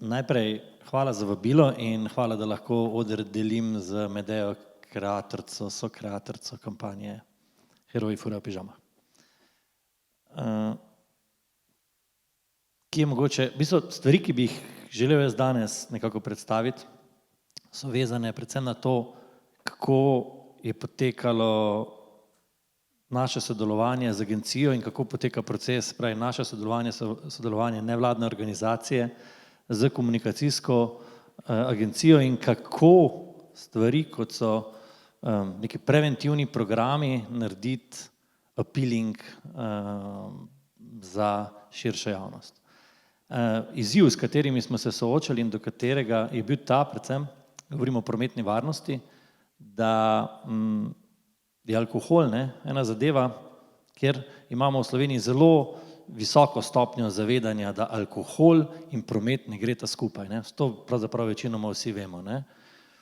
Najprej hvala za vabilo in hvala, da lahko oder delim z Medejo, kreatorico, sokreatorico kampanje Heroji furajo pižama. Ki je mogoče, v bistvu stvari, ki bi jih želel jaz danes nekako predstaviti, so vezane predvsem na to, kako je potekalo naše sodelovanje z agencijo in kako poteka proces, pravi naše sodelovanje nevladne organizacije z komunikacijsko agencijo in kako stvari, kot so neki preventivni programi, narediti appealing za širšo javnost. Izziv, s katerimi smo se soočali in do katerega je bil ta, predvsem, govorimo o prometni varnosti, da je alkohol ena zadeva, kjer imamo v Sloveniji zelo visoko stopnjo zavedanja, da alkohol in promet ne gresta skupaj. To pravzaprav večinoma vsi vemo.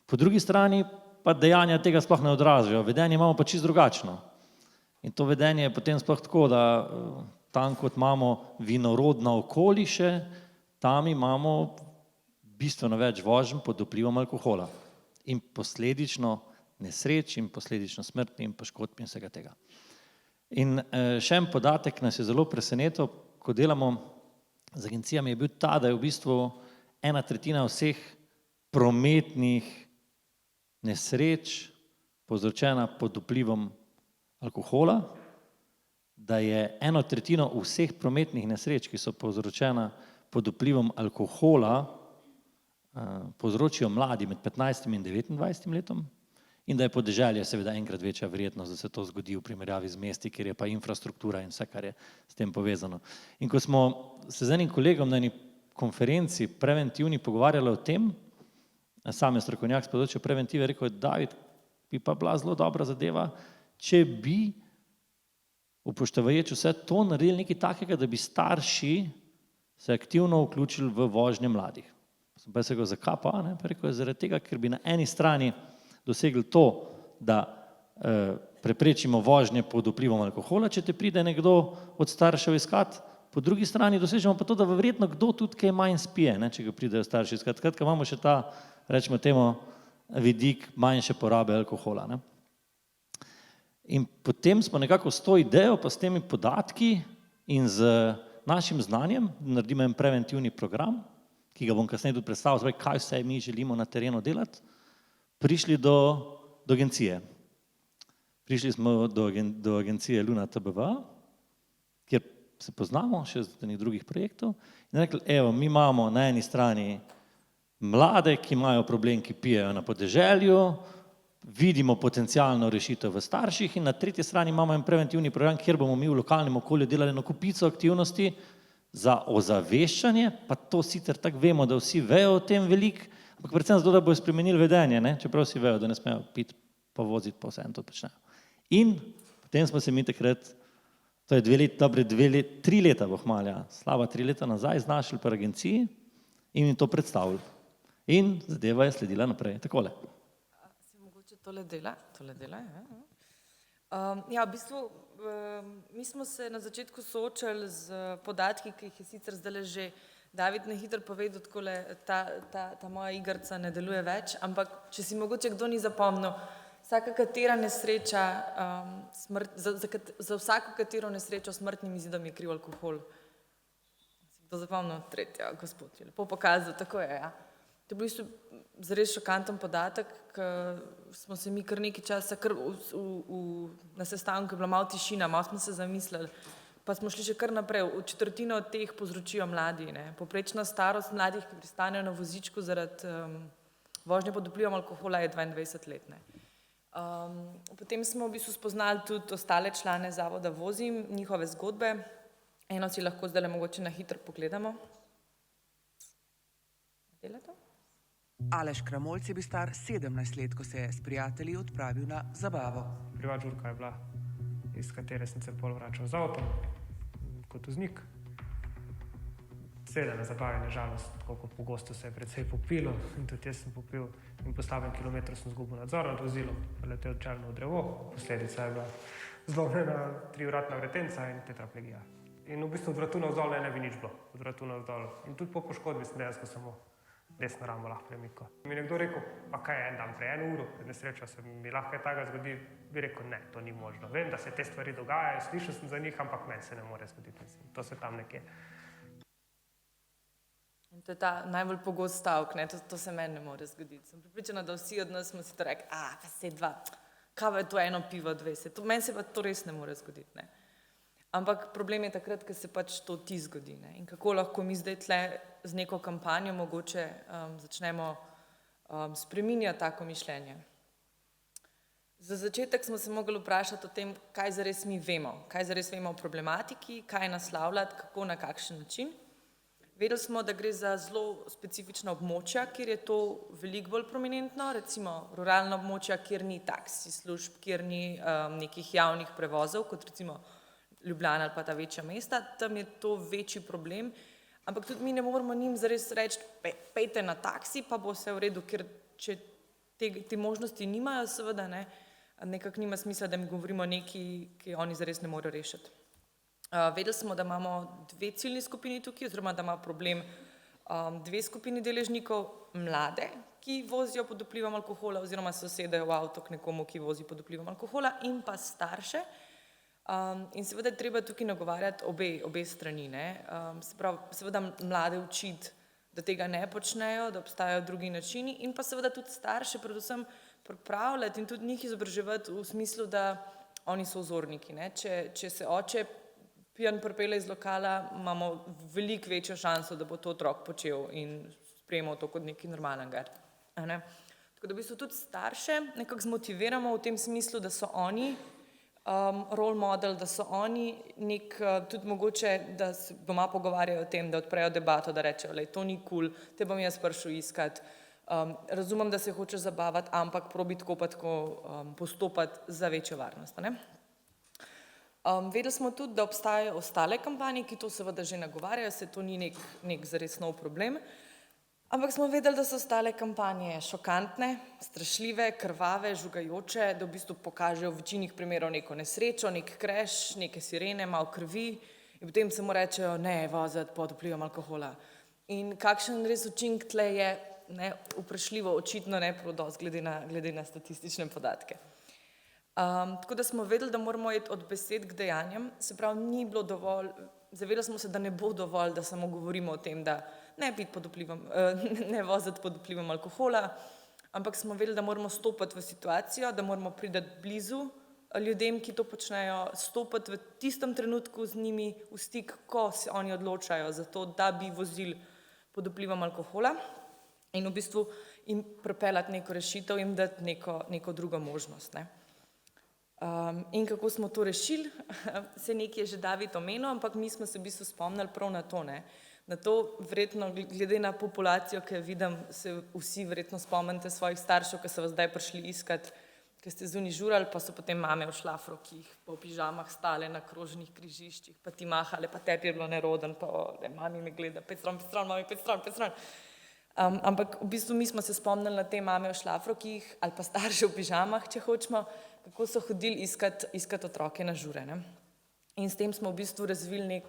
Po drugi strani pa dejanja tega sploh ne odražajo, vedenje imamo pa čisto drugačno. In to vedenje je potem sploh tako, da tam, kot imamo vinorodna okoliše, tam imamo bistveno več voženj pod vplivom alkohola in posledično nesreč in posledično smrti in poškodb in vsega tega. In še en podatek nas je zelo presenetil, ko delamo z agencijami, je bil ta, da je v bistvu 1/3 vseh prometnih nesreč povzročena pod vplivom alkohola, da je 1/3 vseh prometnih nesreč, ki so povzročena pod vplivom alkohola, povzročijo mladi med 15 in 29 letom in da je podeželje seveda enkrat večja verjetnost, da se to zgodi v primerjavi z mesti, kjer je pa infrastruktura in vse, kar je s tem povezano. In ko smo se z enim kolegom na eni konferenci preventivni pogovarjali o tem, sam je strokovnjak s področja preventive, rekel je, David, bi pa bila zelo dobra zadeva, če bi upoštevajoč vse to naredili nekaj takega, da bi starši se aktivno vključili v vožnje mladih. Sem pa se rekel, zakaj pa? Pa rekel je, zaradi tega, ker bi na eni strani dosegli to, da preprečimo vožnje pod vplivom alkohola, če te pride nekdo od staršev iskat, po drugi strani dosežemo pa to, da verjetno kdo tudi kaj manj spije, če ga pridejo starši iskat. Skratka, imamo še ta, rečemo temu, vidik manjše porabe alkohola. In potem smo nekako s to idejo, pa s temi podatki in z našim znanjem naredimo en preventivni program, ki ga bom kasneje tudi predstavil, kaj vse mi želimo na terenu delati, prišli do agencije. Prišli smo do agencije Luna TBV, kjer se poznamo še z enih drugih projektov in rekli, evo, mi imamo na eni strani mlade, ki imajo problem, ki pijejo na podeželju, vidimo potencialno rešitev v starših in na tretji strani imamo en preventivni program, kjer bomo mi v lokalnem okolju delali eno kupico aktivnosti za ozaveščanje, pa to sicer tako vemo, da vsi vejo o tem veliko, ampak predvsem zato, da bojo spremenili vedenje, čeprav vsi vejo, da ne smejo piti pa voziti, pa vseeno to počnejo. In potem smo se mi takrat, to je 3 leta bo hmalo, slaba 3 leta nazaj, znašli pri agenciji in jim to predstavili. In zadeva je sledila naprej, takole. Se mogoče tole dela, ja, v bistvu, mi smo se na začetku soočali z podatki, ki jih je sicer zdajle že David na hitro povedal, takole, ta moja igrica ne deluje več, ampak če si mogoče kdo ni zapomnil, vsaka katera nesreča, za vsako katero nesrečo smrtnim izidom je kriv alkohol. Si kdo zapomnil? Tretja, gospod je lepo pokazal, tako je, ja. To je bil v bistvu zares šokanten podatek, ker smo se mi kar nekaj časa, na sestanku je bila malo tišina, malo smo se zamislili, pa smo šli še kar naprej, v četrtino od teh povzročijo mladi. Poprečna starost mladih, ki pristanejo na vozičku zaradi vožnje pod vplivom alkohola je 22 let. Potem smo v bistvu spoznali tudi ostale člane zavoda Vozim, njihove zgodbe. Eno si lahko zdajle mogoče na hitro pogledamo. Dela to? Aleš Kramolc je bil star 17 let, ko se je s prijatelji odpravil na zabavo. Prva žurka je bila, iz katere sem se pol vračal z avtom, kot voznik. Seveda na zabavi, na žalost, tako kot pogosto se je precej popilo in tudi jaz sem popil in po slabem kilometru sem izgubil nadzor nad vozilom, letel čelno v drevo, posledica je bila zlomljena 3-vratna vretenca in tetraplegija. In v bistvu od vratu navzdol ne bi nič bilo, od vratu navzdol. In tudi po poškodbi sem dejansko samo desno ramo lahko premikal. Mi je nekdo rekel, pa kaj je en dan prej, 1 uro pred nesrečo se mi lahko kaj takega zgodi, bi rekel, ne, to ni možno. Vem, da se te stvari dogajajo, slišal sem za njih, ampak meni se ne more zgoditi, mislim, to se tam nekje. In to je ta najbolj pogost stavek, ne, to se meni ne more zgoditi. Sem pripričana, da vsi od nas smo si to rekli, pa se 2, kaj je to 1 pivo, 20, meni se pa to res ne more zgoditi, ne. Ampak problem je takrat, ko se pač to ti zgodi, ne. In kako lahko mi zdaj tle z neko kampanjo mogoče začnemo spreminjati tako mišljenje. Za začetek smo se mogli vprašati o tem, kaj zares mi vemo, kaj zares vemo o problematiki, kaj naslavljati, kako, na kakšen način. Vedeli smo, da gre za zelo specifična območja, kjer je to veliko bolj prominentno, recimo ruralna območja, kjer ni taksi služb, kjer ni nekih javnih prevozov, kot recimo Ljubljana ali pa ta večja mesta, tam je to večji problem, ampak tudi mi ne moramo njim zares reči, pejte na taksi, pa bo vse v redu, ker če te možnosti nimajo, seveda ne, nekako nima smisla, da mi govorimo nekaj, ki oni zares ne morejo rešiti. Vedeli smo, da imamo 2 ciljni skupini tukaj, oziroma da ima problem 2 skupini deležnikov, mlade, ki vozijo pod vplivom alkohola oziroma se usedejo v avto k nekomu, ki vozi pod vplivom alkohola, in pa starše. In seveda je treba tukaj nagovarjati obe strani, ne. Se pravi, seveda mlade učiti, da tega ne počnejo, da obstajajo drugi načini, in pa seveda tudi starše predvsem pripravljati in tudi njih izobraževati v smislu, da oni so vzorniki, ne. Če se oče pijan pripelje iz lokala, imamo veliko večjo šanso, da bo to otrok počel in sprejemal to kot nekaj normalnega, ne. Tako da v bistvu tudi starše nekako zmotiviramo v tem smislu, da so oni role model, da so oni tudi mogoče, da se doma pogovarjajo o tem, da odprejo debato, da rečejo, lej, to ni kul, te bom jaz prišel iskat. Razumem, da se hočeš zabavati, ampak probi tako pa tako postopati za večjo varnost, ne. Vedeli smo tudi, da obstajajo ostale kampanje, ki to seveda že nagovarjajo, se to ni nek zares nov problem, ampak smo vedeli, da so ostale kampanje šokantne, strašljive, krvave, žugajoče, da v bistvu pokažejo v večini primerov neko nesrečo, nek crash, neke sirene, malo krvi in potem samo rečejo, ne voziti pod vplivom alkohola. In kakšen res učinek tle je, ne, vprašljivo, očitno ne prav dosti glede na statistične podatke. Tako da smo vedeli, da moramo iti od besed k dejanjem, se pravi, ni bilo dovolj, zavedali smo se, da ne bo dovolj, da samo govorimo o tem, da ne voziti pod vplivom alkohola, ampak smo vedeli, da moramo stopiti v situacijo, da moramo priti blizu ljudem, ki to počnejo, stopiti v tistem trenutku z njimi v stik, ko se oni odločajo za to, da bi vozili pod vplivom alkohola in v bistvu jim pripeljati neko rešitev, jim dati neko drugo možnost, ne. In kako smo to rešili, se nekaj je že David omenil, ampak mi smo se v bistvu spomnili prav na to, ne. Na to, verjetno, glede na populacijo, ki jo vidim, se vsi verjetno spomnite svojih staršev, ki so vas zdaj prišli iskat, ki ste zunaj žurali, pa so potem mame v šlafrokih, pa v pižamah stale na krožnih križiščih, pa ti mahale, pa tebi je bilo neroden, pa mami me gleda, 5 stran, mami 5 stran. Ampak v bistvu mi smo se spomnili na te mame v šlafrokih ali pa starše v pižamah, če hočemo, kako so hodili iskat otroke na žure, ne. In s tem smo v bistvu razvili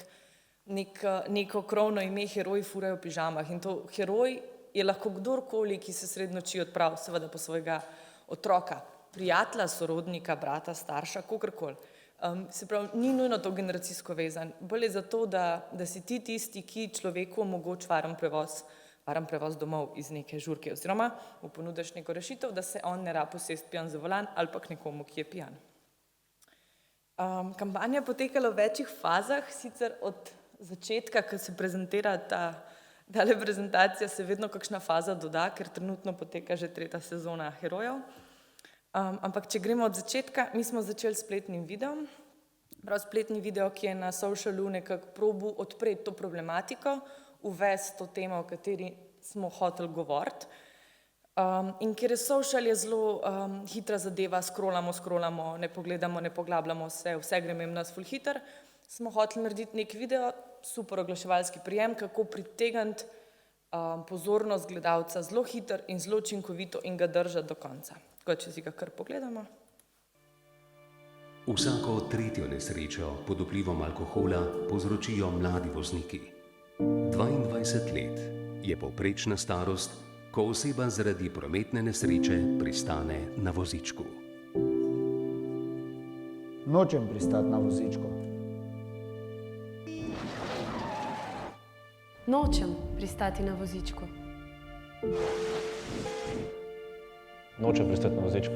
neko krovno ime Heroji furajo v pižamah. In to heroj je lahko kdorkoli, ki se sredi noči odpravi, seveda po svojega otroka, prijatelja, sorodnika, brata, starša, kakorkoli. Se pravi, ni nujno to generacijsko vezan, bolj je zato, da si ti tisti, ki človeku omogoči varen prevoz domov iz neke žurke, oziroma mu ponudiš neko rešitev, da se on ne rabi usesti pijan za volan ali pa k nekomu, ki je pijan. Kampanja je potekala v večjih fazah, sicer od začetka, ko se prezentira tale prezentacija, se vedno kakšna faza doda, ker trenutno poteka že 3. sezona Herojev. Ampak če gremo od začetka, mi smo začeli s spletnim videom, prav spletni video, ki je na socialu nekako probal odpreti to problematiko, uvesti to temo, o kateri smo hoteli govoriti. In ker je social je zelo hitra zadeva, scrollamo, ne pogledamo, ne poglabljamo se, vse gre mimo nas ful hiter, smo hoteli narediti nek video, super oglaševalski prijem, kako pritegniti pozornost gledalca zelo hiter in zelo učinkovito in ga držati do konca. Tako, če si ga kar pogledamo. Vsako tretjo nesrečo pod vplivom alkohola povzročijo mladi vozniki. 22 let je povprečna starost, ko oseba zaradi prometne nesreče pristane na vozičku. Nočem pristati na vozičku. Nočem pristati na vozičku. Nočem pristati na vozičku.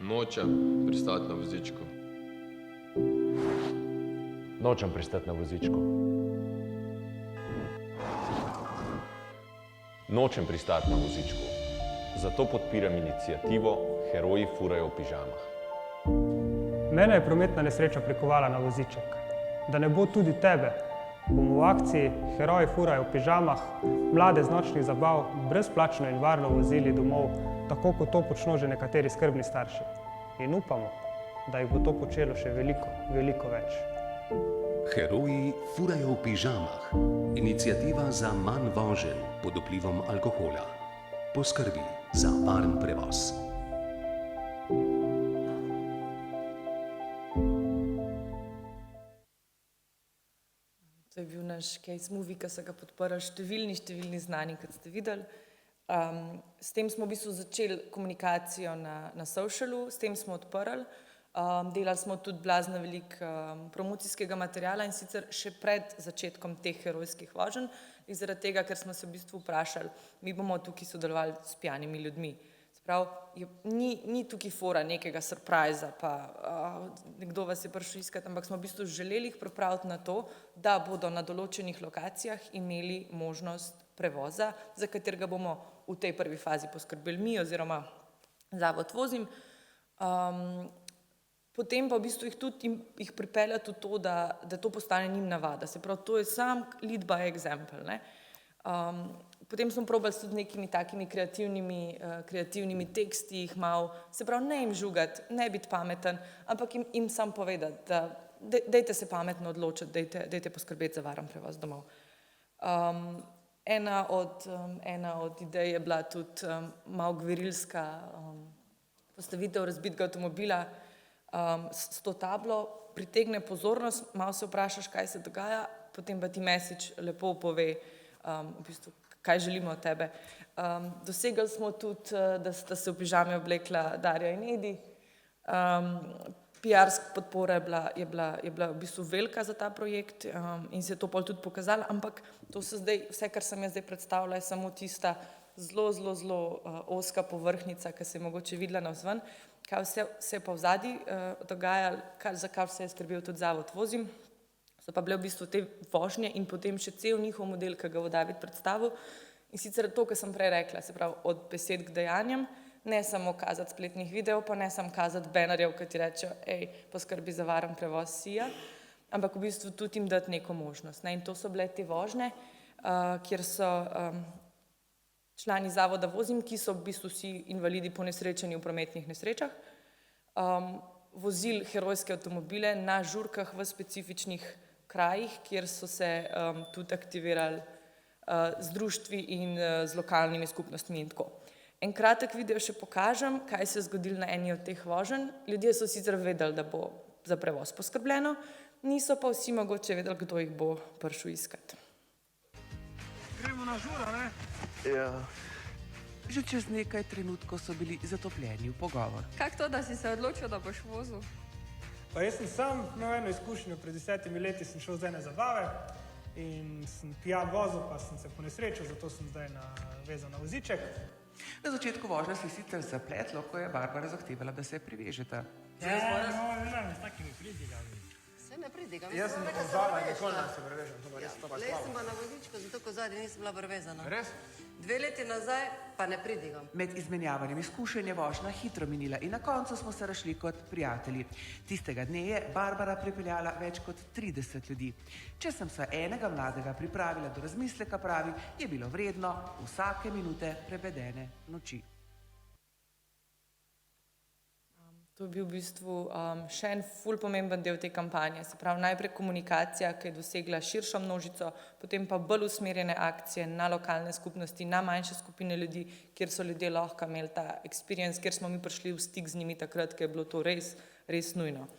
Nočem pristati na vozičku. Nočem pristati na vozičku. Nočem pristati na vozičku. Zato podpiram inicijativo Heroji furajo v pižamah. Mene je prometna nesreča prikovala na voziček. Da ne bo tudi tebe, bomo v akciji Heroji furajo v pižamah mlade z nočnih zabav brezplačno in varno vozili domov, tako kot to počno že nekateri skrbni starši. In upamo, da jih bo to počelo še veliko, veliko več. Heroji furajo v pižamah. Iniciativa za manj voženj pod vplivom alkohola. Poskrbi za varen prevoz. To je bil naš case movie, ki so ga podprli številni znani, kot ste videli. S tem smo v bistvu začeli komunikacijo na socialu, s tem smo odprli. Delali smo tudi blazno veliko promocijskega materiala in sicer še pred začetkom teh herojskih voženj, in zaradi tega, ker smo se v bistvu vprašali, mi bomo tukaj sodelovali s pijanimi ljudmi. Sprav, ni tukaj fora nekega surprise, pa nekdo vas je prišel iskati, ampak smo v bistvu želeli jih pripraviti na to, da bodo na določenih lokacijah imeli možnost prevoza, za katerega bomo v tej prvi fazi poskrbeli mi oziroma Zavod Vozim. Potem pa v bistvu jih pripeljati v to, da to postane njim navada. Se pravi, to je sam lead by example. Potem smo probali s tudi nekimi takimi kreativnimi teksti, jih malo, se pravi, ne jim žugati, ne biti pameten, ampak jim sam povedati, da dajte se pametno odločiti, dajte poskrbeti za varen prevoz domov. Ena od idej je bila tudi malo gverilska postavitev razbitega avtomobila s to tablo, pritegne pozornost, malo se vprašaš, kaj se dogaja, potem pa ti message lepo pove, v bistvu, kaj želimo od tebe. Dosegli smo tudi, da sta se v pižame oblekla Darja in Edi. PR-ska podpora je bila v bistvu velika za ta projekt in se je to pol tudi pokazalo, ampak to se zdaj, vse, kar sem jaz zdaj predstavila, je samo tista zelo ozka povrhnjica, ki se je mogoče videla navzven, kaj vse se je pa v zadnji dogajalo, za kar vse je skrbel tudi Zavod Vozim. So pa bile v bistvu te vožnje in potem še cel njihov model, ki ga bo David predstavil. In sicer to, kar sem prej rekla, se pravi od besed k dejanjem, ne samo kazati spletnih videov, pa ne samo kazati banerjev, ki ti rečejo, poskrbi za varen prevoz SIA, ampak v bistvu tudi jim dati neko možnost. In to so bile te vožnje, kjer so člani Zavoda Vozim, ki so v bistvu vsi invalidi ponesrečeni v prometnih nesrečah, vozili herojske avtomobile na žurkah v specifičnih krajih, kjer so se tudi aktivirali z društvi in z lokalnimi skupnostmi in tako. En kratek video še pokažem, kaj se je zgodilo na eni od teh voženj. Ljudje so sicer vedeli, da bo za prevoz poskrbljeno, niso pa vsi mogoče vedeli, kdo jih bo prišel iskati. Gremo na žuro, ne? Ja. Že čez nekaj trenutkov so bili zatopljeni v pogovor. Kako to, da si se odločil, da boš vozil? Pa jaz sem sam imel eno izkušnjo, pred 10 leti sem šel z ene zabave in sem pijan vozil, pa sem se ponesrečil, zato sem zdaj vezan na voziček. Na začetku vožnje se je sicer zapletlo, ko je Barbara zahtevala, da se privežeta. Ne, s takimi pridigami. Se ne pridigam. Jaz sem pozvala, nikoli ne se prevežem, to pa res, to pa Le sem pa na vozičku, zato ko zadnji nisem bila prevezana. Res? 2 leti nazaj pa ne pridigam. Med izmenjavanjem izkušenj je vožnja hitro minila in na koncu smo se razšli kot prijatelji. Tistega dne je Barbara pripeljala več kot 30 ljudi. Če sem se enega mladega pripravila do razmisleka, pravi, je bilo vredno vsake minute prevedene noči. To je bil v bistvu še en ful pomemben del te kampanje. Se pravi, najprej komunikacija, ki je dosegla širšo množico, potem pa bolj usmerjene akcije na lokalne skupnosti, na manjše skupine ljudi, kjer so ljudje lahko imeli ta experience, kjer smo mi prišli v stik z njimi takrat, ker je bilo to res, res nujno.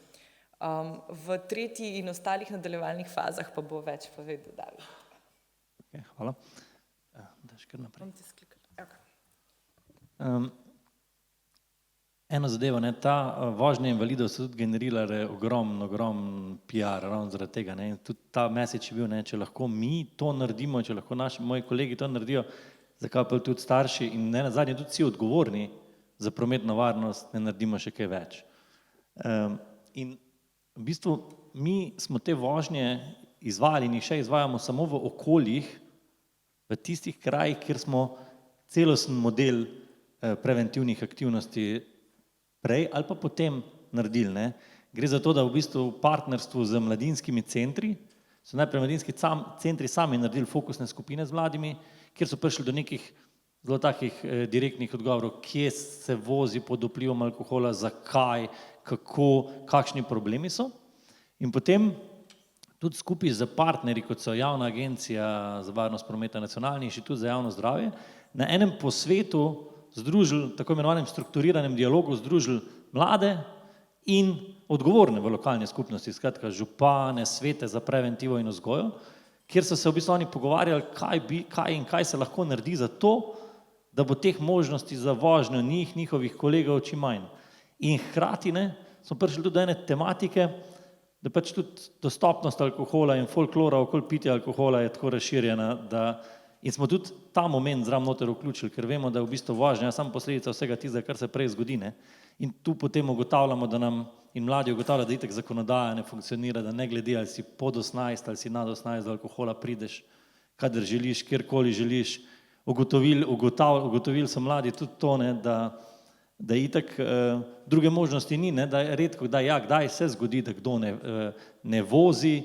V tretji in ostalih nadaljevalnih fazah pa bo več povedal David. Okay, hvala. Daš kar naprej. Bom ti sklikala. Okay. Eno zadevo, ne, ta vožnja invalidov so tudi generirale ogromno PR, ravno zaradi tega. Ne, in tudi ta message je bil, ne, če lahko mi to naredimo, če lahko moji kolegi to naredijo, zakaj pa tudi starši in ne nazadnje tudi vsi odgovorni za prometno varnost ne naredimo še kaj več. In v bistvu mi smo te vožnje izvajali in jih še izvajamo samo v okoljih, v tistih krajih, kjer smo celosten model preventivnih aktivnosti prej ali pa potem naredili. Ne. Gre za to, da v bistvu v partnerstvu z mladinskimi centri so najprej mladinski centri sami naredili fokusne skupine z mladimi, kjer so prišli do nekih zelo takih direktnih odgovorov, kje se vozi pod vplivom alkohola, zakaj, kako, kakšni problemi so. In potem tudi skupaj z partnerji, kot so Javna agencija za varnost prometa, Nacionalni inštitut za javno zdravje, na enem posvetu združili, tako imenovanem strukturiranem dialogu, združili mlade in odgovorne v lokalni skupnosti, skratka župane, svete za preventivo in vzgojo, kjer so se v bistvu oni pogovarjali, kaj se lahko naredi za to, da bo teh možnosti za vožnjo njihovih kolegov čim manj. In hkrati smo prišli tudi do ene tematike, da pač tudi dostopnost alkohola in folklora okoli pitja alkohola je tako razširjena, in smo tudi ta moment zraven noter vključili, ker vemo, da je v bistvu vožnja samo posledica vsega tistega, kar se prej zgodi. Ne? In tu potem ugotavljamo, da nam in mladi ugotavljajo, da itak zakonodaja ne funkcionira, da ne glede, ali si pod 18 ali si nad 18 do alkohola prideš, kadar želiš, kjerkoli želiš. Ugotovili so mladi tudi to, ne, da itak druge možnosti ni, ne, da je redko, kdaj se zgodi, da kdo ne vozi,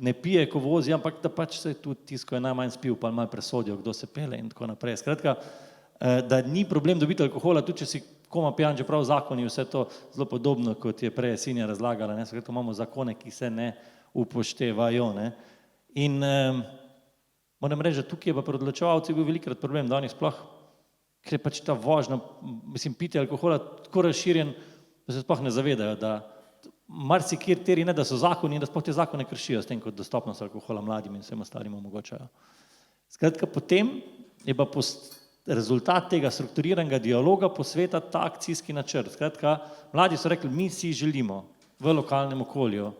ne pije, ko vozi, ampak da pač se tudi tisto, ko je najmanj spil, pa malo presodijo, kdo se pele in tako naprej. Skratka, da ni problem dobiti alkohola, tudi če si koma pijan, čeprav zakoni vse to zelo podobno, kot je prej Sinja razlagala, ne, skratka imamo zakone, ki se ne upoštevajo. Ne. In moram reči, da tukaj je pa pri odločevalcih bil velikrat problem, da oni sploh, ker je pač ta vožnja, pitje alkohola tako razširjen, da se sploh ne zavedajo, da marsikateri ne, da so zakoni in da sploh te zakone kršijo s tem, kot dostopnost alkohola mladim in vsem ostalim omogočajo. Skratka, potem je pa rezultat tega strukturiranega dialoga posveta ta akcijski načrt. Skratka, mladi so rekli, mi si želimo v lokalnem okolju,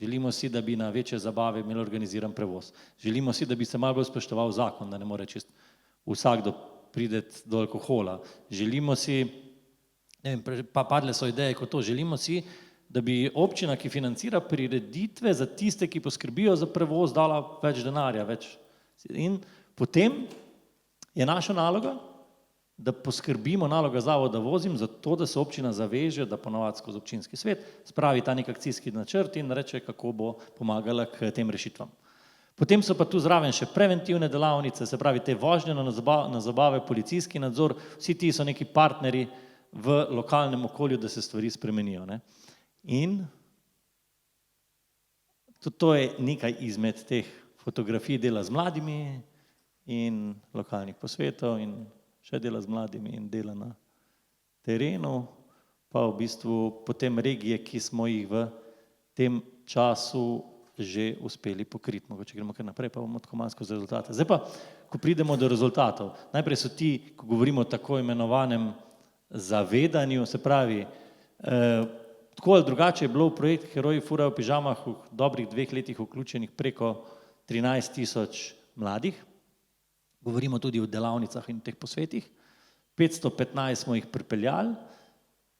želimo si, da bi na večje zabave imeli organiziran prevoz. Želimo si, da bi se malo bolj spoštoval zakon, da ne more čist vsakdo prideti do alkohola. Želimo si, ne vem, pa padle so ideje kot to, želimo si, da bi občina, ki financira prireditve za tiste, ki poskrbijo za prevoz, dala več denarja. In potem je naša naloga, da poskrbimo, naloga zavoda Vozim, za to, da se občina zaveže, da ponovadi skozi občinski svet spravi ta nek akcijski načrt in reče, kako bo pomagala k tem rešitvam. Potem so pa tu zraven še preventivne delavnice, se pravi te vožnje na zabave, policijski nadzor, vsi ti so neki partnerji v lokalnem okolju, da se stvari spremenijo. Ne. In tudi to je nekaj izmed teh fotografij dela z mladimi in lokalnih posvetov in še dela z mladimi in dela na terenu, pa v bistvu potem regije, ki smo jih v tem času že uspeli pokriti. Mogoče gremo kar naprej, pa bomo tako malo skozi rezultate. Zdaj pa, ko pridemo do rezultatov, najprej so ti, ko govorimo o tako imenovanem zavedanju, se pravi, tako ali drugače je bilo v projekt Heroji furajo v pižamah v dobrih 2 letih vključenih preko 13,000 mladih. Govorimo tudi o delavnicah in teh posvetih. 515 smo jih pripeljali,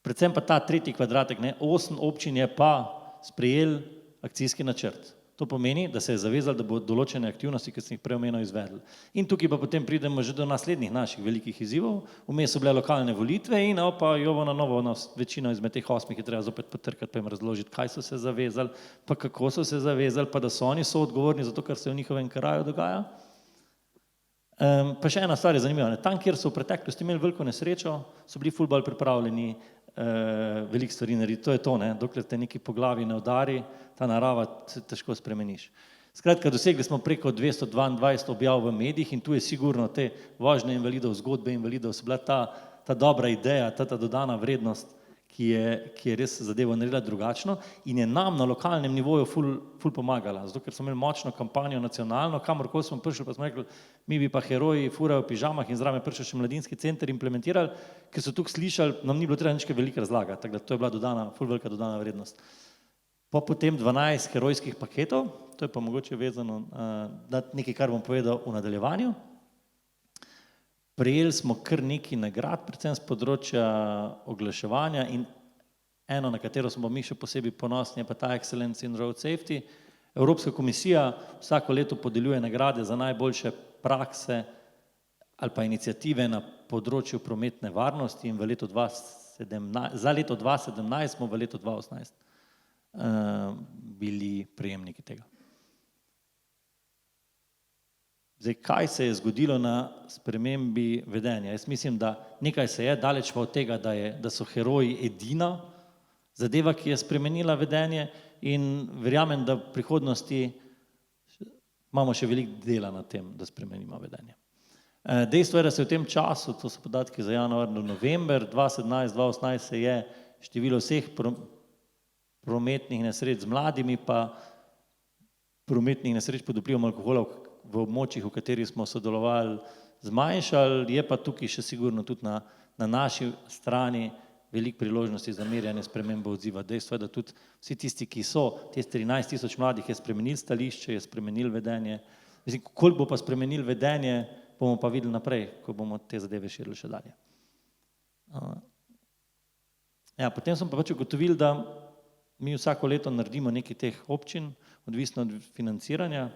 predvsem pa ta tretji kvadratek, 8 občin je pa sprejel akcijski načrt. To pomeni, da se je zavezal, da bo določene aktivnosti, ki sem jih prej omenil, izvedli. In tukaj pa potem pridemo že do naslednjih naših velikih izzivov. Vmes so bile lokalne volitve in pa jovo na novo, večino izmed teh 8 je treba zopet potrkati, pa jim razložiti, kaj so se zavezali, pa kako so se zavezali, pa da so oni soodgovorni za to, kar se v njihovem kraju dogaja. Pa še ena stvar je zanimiva. Tam, kjer so v preteklosti imeli veliko nesrečo, so bili ful bolj pripravljeni veliko stvari narediti. To je to, ne? Dokler te neki po glavi ne udari, ta narava težko spremeniš. Skratka, dosegli smo preko 222 objav v medijih in tu je sigurno te vožnje invalidov, zgodbe invalidov, so bila ta dobra ideja, ta dodana vrednost, ki je res zadevo naredila drugačno in je nam na lokalnem nivoju ful pomagala, zato ker smo imeli močno kampanjo nacionalno, kamorkoli smo prišli, pa smo rekli, mi bi pa heroji furajo v pižamah in zraven prišel še mladinski center implementirali, ker so tukaj slišali, nam ni bilo treba nič veliko razlagati, tako da to je bila ful velika dodana vrednost. Potem 12 herojskih paketov, to je pa mogoče vezano na nekaj, kar bom povedal v nadaljevanju. Prejeli smo kar nekaj nagrad, predvsem z področja oglaševanja in eno, na katero smo mi še posebej ponosni, je pa ta Excellence in Road Safety. Evropska komisija vsako leto podeljuje nagrade za najboljše prakse ali pa iniciative na področju prometne varnosti in v letu 2017, za leto 2017 smo v letu 2018 bili prejemniki tega. Zdaj, kaj se je zgodilo na spremembi vedenja? Jaz mislim, da nekaj se je, daleč pa od tega, da so heroji edina zadeva, ki je spremenila vedenje in verjamem, da v prihodnosti imamo še veliko dela na tem, da spremenimo vedenje. Dejstvo je, da se v tem času, to so podatki za januar do november 2017-2018, se je število vseh prometnih nesreč z mladimi pa prometnih nesreč pod vplivom alkohola v območjih, v katerih smo sodelovali, zmanjšali, je pa tukaj še sigurno tudi na naši strani veliko priložnosti za merjanje spremembe odziva. Dejstvo je, da tudi vsi tisti, ki so, te 13 000 mladih je spremenil stališče, je spremenil vedenje. Mislim, koliko bo pa spremenil vedenje, bomo pa videli naprej, ko bomo te zadeve širili še dalje. Ja, potem smo pa pač ugotovili, da mi vsako leto naredimo nekaj teh občin, odvisno od financiranja.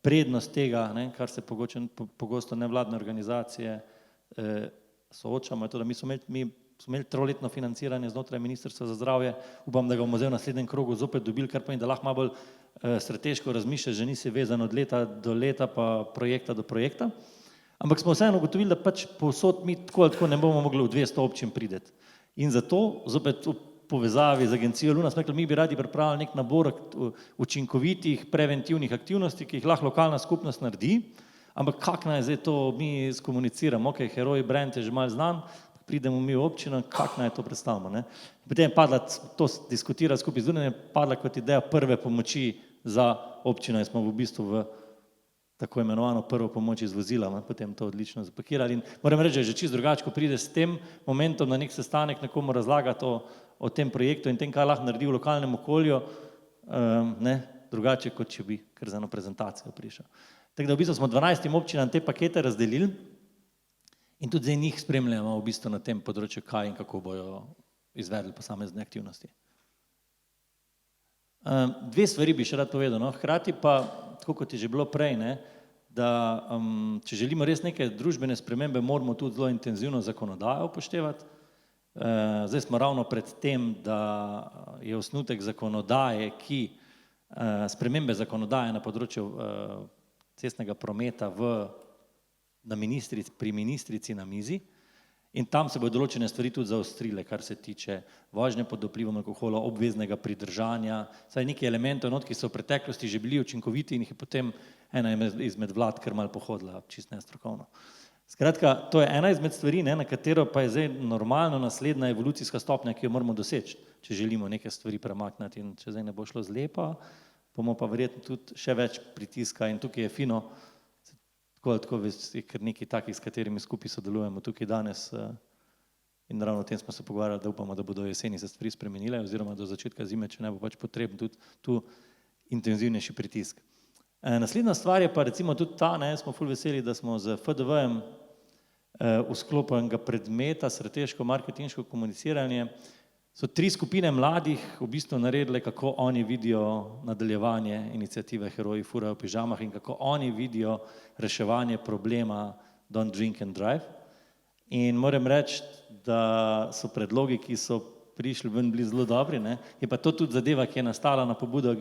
Prednost tega, kar se pogosto nevladne organizacije soočamo, je to, da mi smo imeli 3-letno financiranje znotraj Ministrstva za zdravje, upam, da ga bomo zdaj v naslednjem krogu zopet dobili, kar pomeni, da lahko malo bolj strateško razmišljaš, že nisi vezan od leta do leta pa projekta do projekta, ampak smo vseeno ugotovili, da pač povsod mi tako ali tako ne bomo mogli v 200 občin prideti. In zato zopet v povezavi z agencijo Luna smo rekli, mi bi radi pripravili nek nabor učinkovitih preventivnih aktivnosti, ki jih lahko lokalna skupnost naredi, ampak kako naj zdaj to mi skomuniciramo, ok, heroj brand je že malo znan, pridemo mi v občino, kako naj to predstavimo. Potem je padla, to diskutira skupaj z Lunom, je padla kot ideja prve pomoči za občino in smo v bistvu v tako imenovano prvo pomoč iz vozila, potem to odlično zapakirali in moram reči, da je že čisto drugače, ko pride s tem momentom na nek sestanek nekomu razlagati o tem projektu in tem, kaj lahko naredi v lokalnem okolju, drugače, kot če bi kar za eno prezentacijo prišel. Tako da v bistvu smo 12 občinam te pakete razdelili in tudi zdaj njih spremljamo v bistvu na tem področju, kaj in kako bojo izvedli posamezne aktivnosti. Dve stvari bi še rad povedal, hkrati pa, tako kot je že bilo prej, da če želimo res neke družbene spremembe, moramo tudi zelo intenzivno zakonodajo upoštevati. Zdaj smo ravno pred tem, da je osnutek zakonodaje, spremembe zakonodaje na področju cestnega prometa pri ministrici na mizi in tam se bodo določene stvari tudi zaostrile, kar se tiče vožnje pod vplivom alkohola, obveznega pridržanja, saj nekaj elementov not, ki so v preteklosti že bili učinkoviti in jih je potem ena izmed vlad kar malo pohodila, čisto nestrokovno. Skratka, to je ena izmed stvari, na katero pa je zdaj normalno naslednja evolucijska stopnja, ki jo moramo doseči, če želimo neke stvari premakniti in če zdaj ne bo šlo zlepa, bomo pa verjetno tudi še več pritiska in tukaj je fino, tako je kar nekaj takih, s katerimi skupaj sodelujemo tukaj danes in ravno o tem smo se pogovarjali, da upamo, da bodo jeseni se stvari spremenile oziroma do začetka zime, če ne bo pač potreben tudi tu intenzivnejši pritisk. Naslednja stvar je pa recimo tudi ta, smo ful veseli, da smo z FDV-jem v sklopu enega predmeta, strateško marketinško komuniciranje, so 3 skupine mladih v bistvu naredile, kako oni vidijo nadaljevanje iniciative Heroji furajo v pižamah in kako oni vidijo reševanje problema Don't Drink and Drive. In moram reči, da so predlogi, ki so prišli ven, bili zelo dobri, je pa to tudi zadeva, ki je nastala na pobudo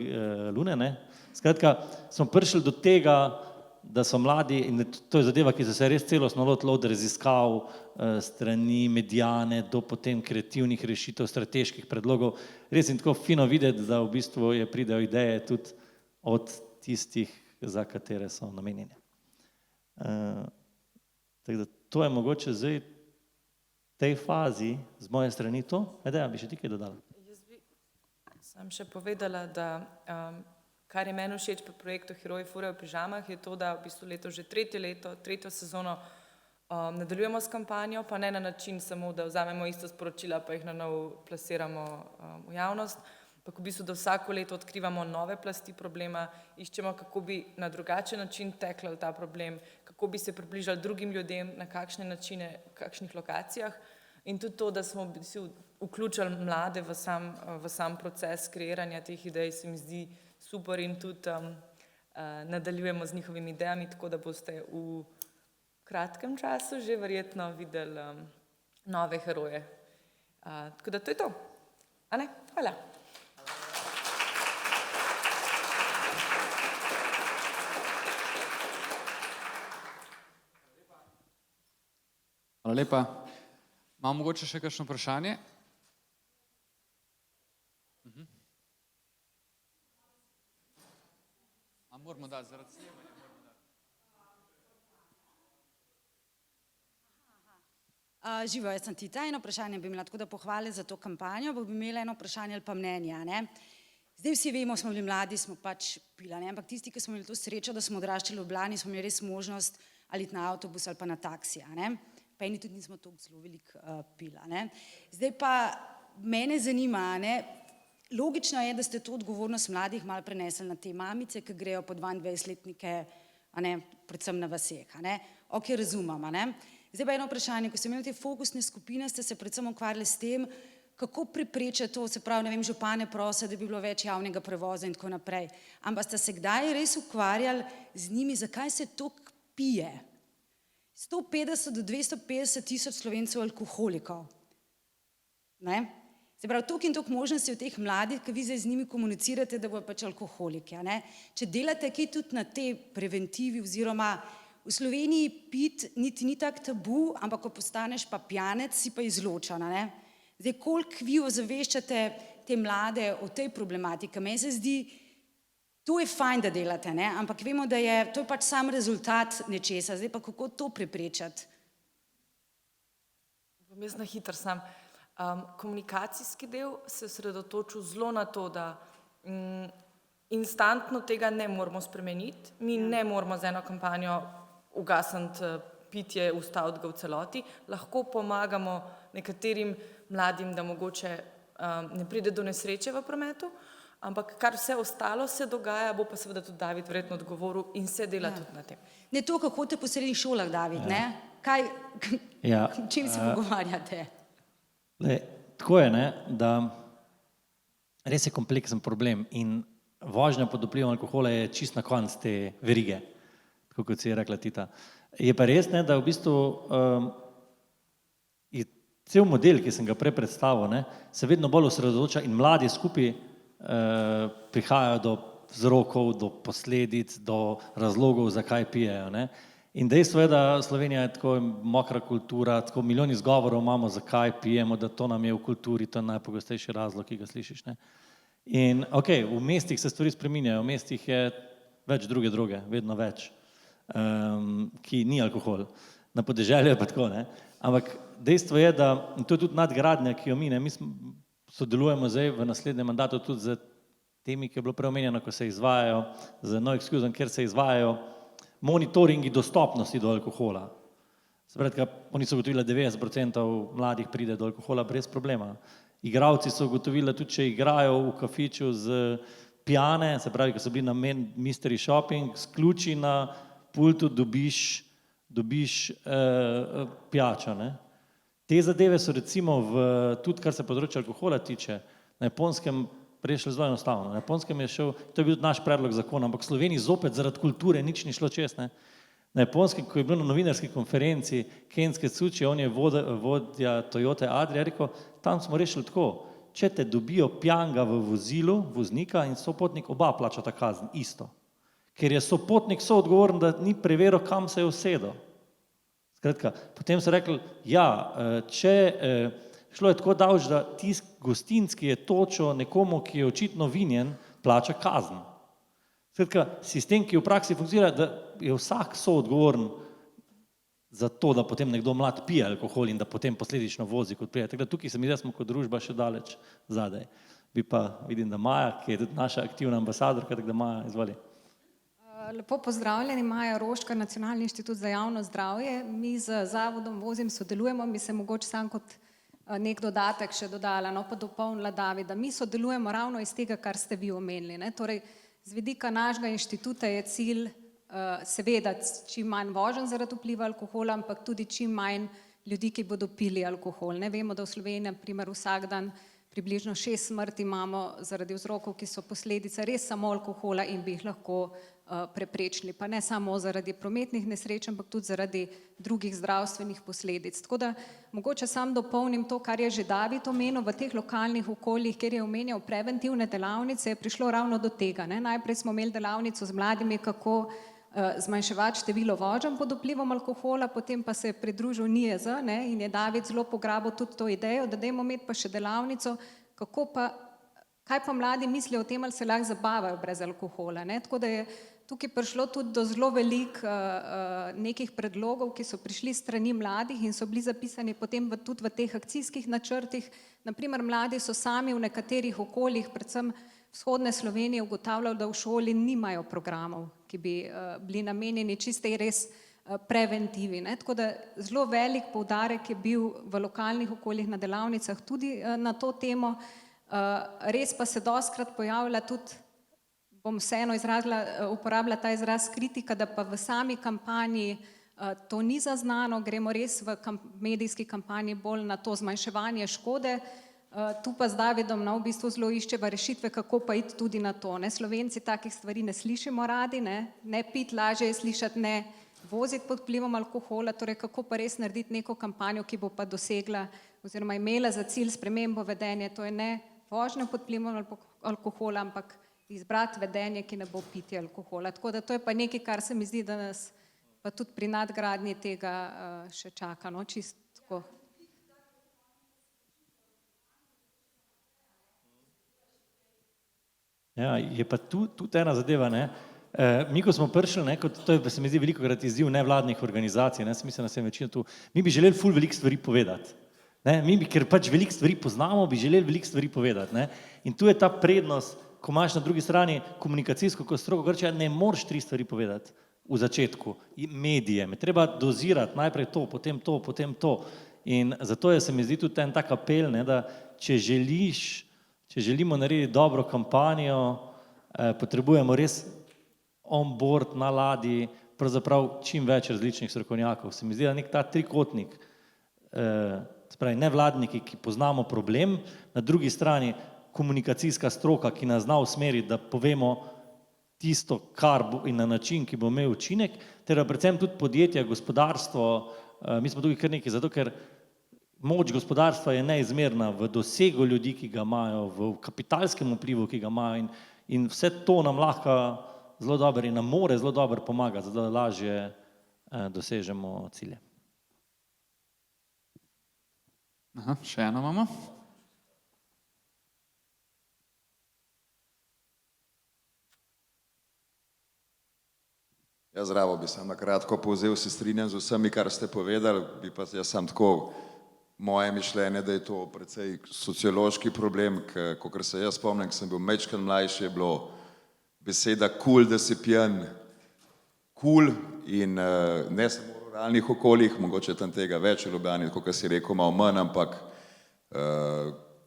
Lune. Skratka, smo prišli do tega, da so mladi, in to je zadeva, ki so se res celostno lotili od raziskav strani medijane do potem kreativnih rešitev, strateških predlogov. Res je tako fino videti, da v bistvu pridejo ideje tudi od tistih, za katere so namenjene. Tako da to je mogoče zdaj v tej fazi z moje strani to. Edeja, bi še ti kaj dodala? Jaz bi sam še povedala, da kar je meni všeč pri projektu Heroji furajo v pižamah, je to, da v bistvu leto že tretjo sezono nadaljujemo s kampanjo, pa ne na način samo, da vzamemo isto sporočila, pa jih na novo plasiramo v javnost, ampak v bistvu, da vsako leto odkrivamo nove plasti problema, iščemo, kako bi na drugačen način tekla ta problem, kako bi se približali drugim ljudem, na kakšne načine, v kakšnih lokacijah. In tudi to, da smo vključili mlade v sam proces kreiranja teh idej, se mi zdi super in tudi nadaljujemo z njihovimi idejami, tako da boste v kratkem času že verjetno videli nove heroje. Tako da to je to. A ne? Hvala. Hvala lepa. Imam mogoče še kakšno vprašanje? A moramo dati zaradi snemanja? Živijo, jaz sem Tita, eno vprašanje bi imela, tako da pohvale za to kampanjo, pa bi imela eno vprašanje ali pa mnenja. Zdaj vsi vemo, smo bili mladi, smo pač pila, ampak tisti, ki smo imeli to srečo, da smo odraščali v Ljubljani, smo imeli res možnost ali na avtobus ali pa na taksija. Pa eni tudi nismo toliko zelo veliko pila. Zdaj pa mene zanima, logično je, da ste to odgovornost mladih malo prenesli na te mamice, ki grejo po 22-letnike, predvsem na vaseh. Ok, razumem. Zdaj pa eno vprašanje, ko ste imeli te fokusne skupine, ste se predvsem ukvarjali s tem, kako preprečiti to, se pravi, župane prosijo, da bi bilo več javnega prevoza in tako naprej. Ampak ste se kdaj res ukvarjali z njimi, zakaj se toliko pije? 150 do 250 tisoč Slovencev alkoholikov. Se pravi, toliko in toliko možnosti v teh mladih, ki vi zdaj z njimi komunicirate, da bodo pač alkoholiki. Če delate kaj tudi na tej preventivi oziroma v Sloveniji pit niti ni tak tabu, ampak ko postaneš pa pijanec, si pa izločen. Zdaj, koliko vi ozaveščate te mlade o tej problematiki? Meni se zdi, to je fajn, da delate, ampak vemo, da je to pač sam rezultat nečesa. Zdaj pa kako to preprečati? Bom jaz na hitro sam. Komunikacijski del se osredotočil zelo na to, da instantno tega ne moramo spremeniti. Mi ne moramo z eno kampanjo ugasniti pitje, ustaviti ga v celoti. Lahko pomagamo nekaterim mladim, da mogoče ne pride do nesreče v prometu, ampak kar vse ostalo se dogaja, bo pa seveda tudi David verjetno odgovoril in se dela tudi na tem. Ne to, kako te po srednjih šolah, David, čim se pogovarjate? Tako je, da res je kompleksen problem in vožnja pod vplivom alkohola je čist na konc te verige, tako kot si je rekla Tita. Je pa res, da v bistvu je cel model, ki sem ga prej predstavil, se vedno bolj osredotoča in mladi skupaj prihajajo do vzrokov, do posledic, do razlogov, zakaj pijejo. In dejstvo je, da Slovenija je tako mokra kultura, tako milijon izgovorov imamo, zakaj pijemo, da to nam je v kulturi, to je najpogostejši razlog, ki ga slišiš. In ok, v mestih se stvari spreminjajo, v mestih je več druge droge, vedno več, ki ni alkohol. Na podeželju je pa tako, ampak dejstvo je, da to je tudi nadgradnja, ki jo mi sodelujemo zdaj v naslednjem mandatu tudi z temi, ki je bilo preomenjeno, ko se izvajajo, z No Excuse, kjer se izvajajo monitoringi dostopnosti do alkohola. Se pravi, oni so ugotovili, da 90% mladih pride do alkohola brez problema. Igravci so ugotovili, da tudi če igrajo v kafiču z pijane, se pravi, ko so bili na mystery shopping, s ključi na pultu dobiš pijačo. Te zadeve so recimo, tudi kar se področja alkohola tiče, na Japonskem prešli zelo enostavno. Na Japonskem je šel, to je bil naš predlog zakona, ampak v Sloveniji zopet zaradi kulture nič ni šlo čez. Na Japonskem, ko je bil na novinarski konferenci Kensuke Tsuchi, on je vodja Toyote Adria, rekel, tam smo rešili tako, če te dobijo pijanga v vozilu, voznika in sopotnik, oba plačata kazen, isto. ker je sopotnik soodgovoren, da ni preveril, kam se je usedel. Skratka, potem so rekli, ja, šlo je tako daleč, da tisti gostinec, ki je točil nekomu, ki je očitno vinjen, plača kazen. Skratka, sistem, ki v praksi funkcionira, da je vsak soodgovoren za to, da potem nekdo mlad pije alkohol in da potem posledično vozi kot prije. Tako da tukaj se mi zdi, da smo kot družba še daleč zadaj. Bi pa, vidim, da Maja, ki je tudi naša aktivna ambasadorka, tako da Maja, izvoli. Lepo pozdravljeni, Maja Roškar, Nacionalni inštitut za javno zdravje. Mi z zavodom Vozim sodelujemo, bi se mogoče sam kot nek dodatek še dodala, no pa dopolnila Davida. Mi sodelujemo ravno iz tega, kar ste vi omenili, ne? Torej, z vidika našega inštituta je cilj seveda čim manj voženj zaradi vpliva alkohola, ampak tudi čim manj ljudi, ki bodo pili alkohol. Ne vemo, da v Sloveniji, na primer, vsak dan približno 6 smrti imamo zaradi vzrokov, ki so posledica res samo alkohola in bi jih lahko preprečili, pa ne samo zaradi prometnih nesreč, ampak tudi zaradi drugih zdravstvenih posledic. Tako da mogoče sam dopolnim to, kar je že David omenil, v teh lokalnih okoljih, kjer je omenjal preventivne delavnice, je prišlo ravno do tega. Ne? Najprej smo imeli delavnico z mladimi, kako zmanjševati število voženj pod vplivom alkohola, potem pa se je pridružil NIJZ, ne, in je David zelo pograbil tudi to idejo, da dajmo imeti pa še delavnico, kaj pa mladi mislijo o tem, ali se lahko zabavajo brez alkohola, ne, tako da je tukaj prišlo tudi do zelo veliko nekih predlogov, ki so prišli strani mladih in so bili zapisani potem tudi v teh akcijskih načrtih. Naprimer, mladi so sami v nekaterih okoljih, predvsem vzhodne Slovenije, ugotavljali, da v šoli nimajo programov, ki bi bili namenjeni čiste res preventivi, ne? Tako da zelo velik poudarek je bil v lokalnih okoljih na delavnicah tudi na to temo. Res pa se dostikrat pojavlja tudi, bom vseeno uporabila ta izraz kritika, da pa v sami kampanji to ni zaznano, gremo res v medijski kampanji bolj na to zmanjševanje škode. Tu pa z Davidom v bistvu zelo iščeva rešitve, kako pa iti tudi na to. Ne? Slovenci takih stvari ne slišimo radi, ne piti, lažje je slišati, ne voziti pod vplivom alkohola, torej kako pa res narediti neko kampanjo, ki bo pa dosegla oziroma imela za cilj spremembo vedenja, to je ne vožnja pod vplivom alkohola, ampak izbrati vedenje, ki ne bo pitje alkohola. Tako da to je pa nekaj, kar se mi zdi, da nas pa tudi pri nadgradnji tega še čaka, no, čisto tako. Ja, je pa tudi ena zadeva, ne. Mi, ko smo prišli, ne, to je, se mi zdi, velikokrat izziv nevladnih organizacij, ne, mislim, da se je večina tu, mi bi želeli ful veliko stvari povedati. Ne, ker pač veliko stvari poznamo, bi želeli veliko stvari povedati. Ne. In tu je ta prednost, ko imaš na drugi strani komunikacijsko, ko stroko Grčija, ne moreš 3 stvari povedati v začetku. Medije, me treba dozirati, najprej to, potem to. In zato je, se mi zdi, tudi en tak apel, ne, da če želimo narediti dobro kampanjo, potrebujemo res on board na ladji, pravzaprav čim več različnih strokovnjakov. Se mi zdi, da nek ta trikotnik, spravi nevladniki, ki poznamo problem, na drugi strani komunikacijska stroka, ki nas zna usmeriti, da povemo tisto, kar bo in na način, ki bo imel učinek, ter predvsem tudi podjetja, gospodarstvo, mi smo tukaj kar nekaj, zato ker moč gospodarstva je neizmerna v dosegu ljudi, ki ga imajo, v kapitalskem vplivu, ki ga imajo in vse to nam lahko zelo dobro in nam more zelo dobro pomagati, zato da lažje dosežemo cilje. Aha, še eno imamo. Ja, zdravo, bi sam na kratko povzel, se strinjam z vsemi, kar ste povedali, bi pa jaz sam tako, moje mišljenje, da je to precej sociološki problem, kakor se jaz spomnim, ko sem bil majčken mlajši, je bilo beseda kul, da si pijan, kul in ne samo v ruralnih okoljih, mogoče tam tega več v Ljubljani, kot si rekel, malo manj, ampak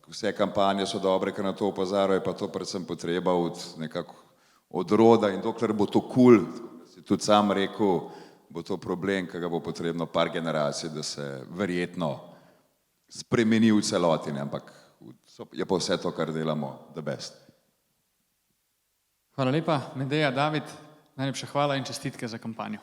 vse kampanje so dobre, ker na to opozarjajo, pa to predvsem potreba od roda in dokler bo to kul, si tudi sam rekel, bo to problem, ki ga bo potrebno par generacij, da se verjetno spremeni v celoti, ampak je pa vse to, kar delamo, the best. Hvala lepa, Medeja, David, najlepša hvala in čestitke za kampanjo.